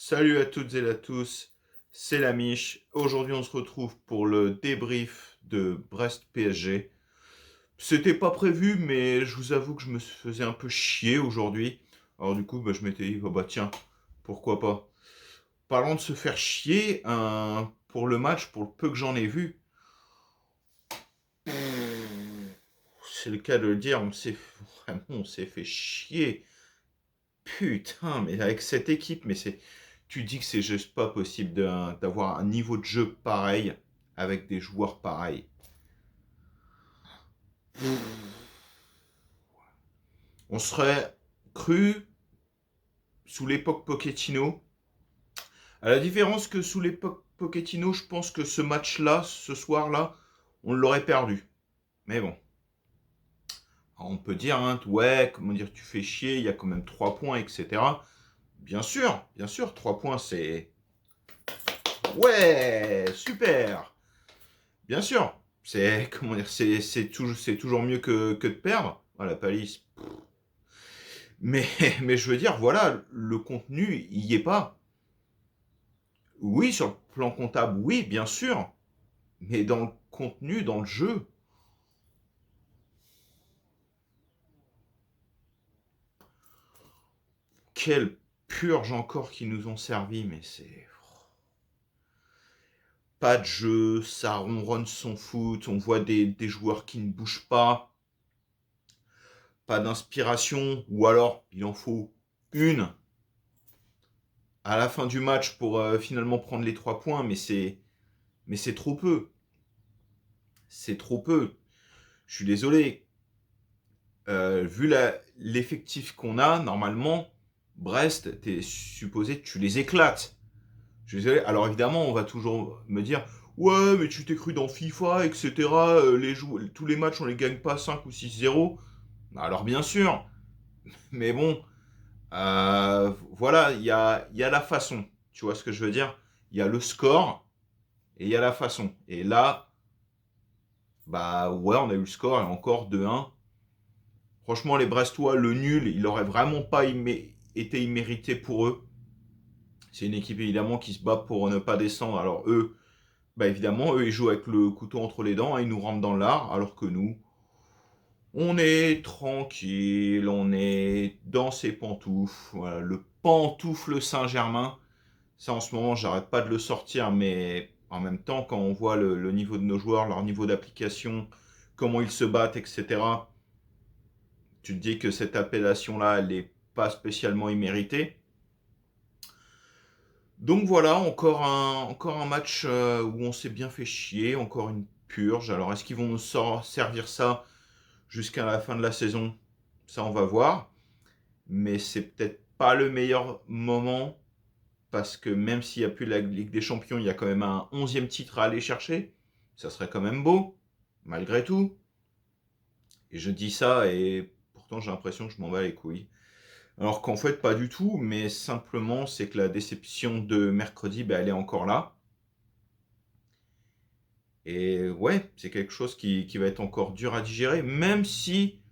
Salut à toutes et à tous, c'est la Mich. Aujourd'hui, on se retrouve pour le débrief de Brest PSG. C'était pas prévu, mais je vous avoue que je me faisais un peu chier aujourd'hui. Alors du coup, je m'étais dit, oh bah tiens, pourquoi pas. Parlant de se faire chier, pour le match, pour le peu que j'en ai vu, c'est le cas de le dire, on s'est fait chier. Putain, mais avec cette équipe, tu dis que c'est juste pas possible d'avoir un niveau de jeu pareil avec des joueurs pareils. On serait cru sous l'époque Pochettino. À la différence que sous l'époque Pochettino, je pense que ce match-là, ce soir-là, on l'aurait perdu. Mais bon, on peut dire, hein, ouais, comment dire, tu fais chier, il y a quand même 3 points, etc. Bien sûr, 3 points, c'est... Ouais, super. Bien sûr, c'est comment dire, c'est toujours mieux que de perdre. Voilà, Palace. Mais, mais je veux dire, voilà, le contenu, il y est pas. Oui, sur le plan comptable, oui, bien sûr. Mais dans le contenu, dans le jeu, quelle purge encore qui nous ont servi, mais c'est pas de jeu, ça ronronne son foot, on voit des joueurs qui ne bougent pas d'inspiration, ou alors il en faut une à la fin du match pour finalement prendre les 3 points, mais c'est trop peu. C'est trop peu. Je suis désolé. Vu l'effectif qu'on a, normalement, Brest, t'es supposé que tu les éclates. Je suis désolé. Alors évidemment, on va toujours me dire ouais, mais tu t'es cru dans FIFA, etc. Tous les matchs, on les gagne pas 5 ou 6-0. Alors bien sûr. Mais bon, voilà, il y a la façon. Tu vois ce que je veux dire? Il y a le score et il y a la façon. Et là, bah ouais, on a eu le score et encore 2-1. Franchement, les Brestois, le nul, il aurait vraiment pas été immérité pour eux. C'est une équipe évidemment qui se bat pour ne pas descendre. Alors eux, bah évidemment, eux ils jouent avec le couteau entre les dents, hein, ils nous rentrent dans l'art, alors que nous, on est tranquille, on est dans ses pantoufles. Voilà, le pantoufle Saint-Germain. Ça en ce moment, j'arrête pas de le sortir, mais en même temps, quand on voit le niveau de nos joueurs, leur niveau d'application, comment ils se battent, etc., tu te dis que cette appellation-là, elle n'est pas spécialement imméritée. Donc voilà, encore un match où on s'est bien fait chier, encore une purge. Alors est-ce qu'ils vont nous servir ça jusqu'à la fin de la saison? Ça, on va voir. Mais c'est peut-être pas le meilleur moment parce que même s'il n'y a plus la Ligue des Champions, il y a quand même un 11e titre à aller chercher. Ça serait quand même beau, malgré tout. Et je dis ça et pourtant j'ai l'impression que je m'en bats les couilles. Alors qu'en fait, pas du tout, mais simplement, c'est que la déception de mercredi, elle est encore là. Et ouais, c'est quelque chose qui va être encore dur à digérer, même si,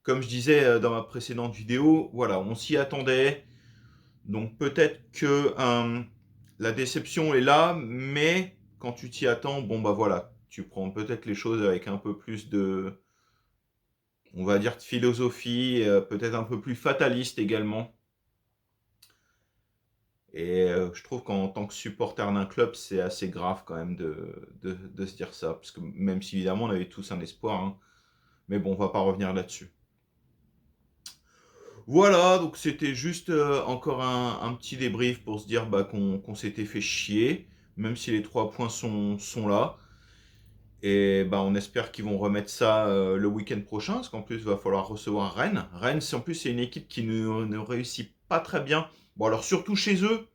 comme je disais dans ma précédente vidéo, voilà, on s'y attendait. Donc peut-être que la déception est là, mais quand tu t'y attends, bon bah voilà, tu prends peut-être les choses avec un peu plus de, on va dire, de philosophie, peut-être un peu plus fataliste également. Et je trouve qu'en tant que supporter d'un club, c'est assez grave quand même de se dire ça. Parce que même si évidemment on avait tous un espoir, hein, mais bon, on va pas revenir là-dessus. Voilà, donc c'était juste encore un petit débrief pour se dire qu'on s'était fait chier, même si les 3 points sont là. Et on espère qu'ils vont remettre ça le week-end prochain, parce qu'en plus il va falloir recevoir Rennes. Rennes, en plus, c'est une équipe qui ne réussit pas très bien. Bon, alors surtout chez eux.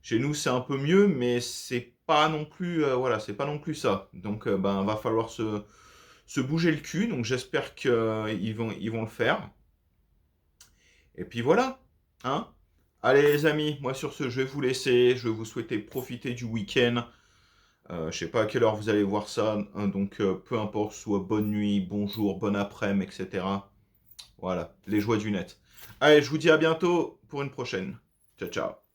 Chez nous, c'est un peu mieux, mais c'est pas non plus, voilà, c'est pas non plus ça. Donc, va falloir se bouger le cul. Donc, j'espère qu'ils vont le faire. Et puis voilà, hein. Allez, les amis, moi sur ce, je vais vous laisser. Je vais vous souhaiter profiter du week-end. Je sais pas à quelle heure vous allez voir ça, hein, donc peu importe, soit bonne nuit, bonjour, bon après-midi, etc. Voilà, les joies du net. Allez, je vous dis à bientôt pour une prochaine. Ciao, ciao.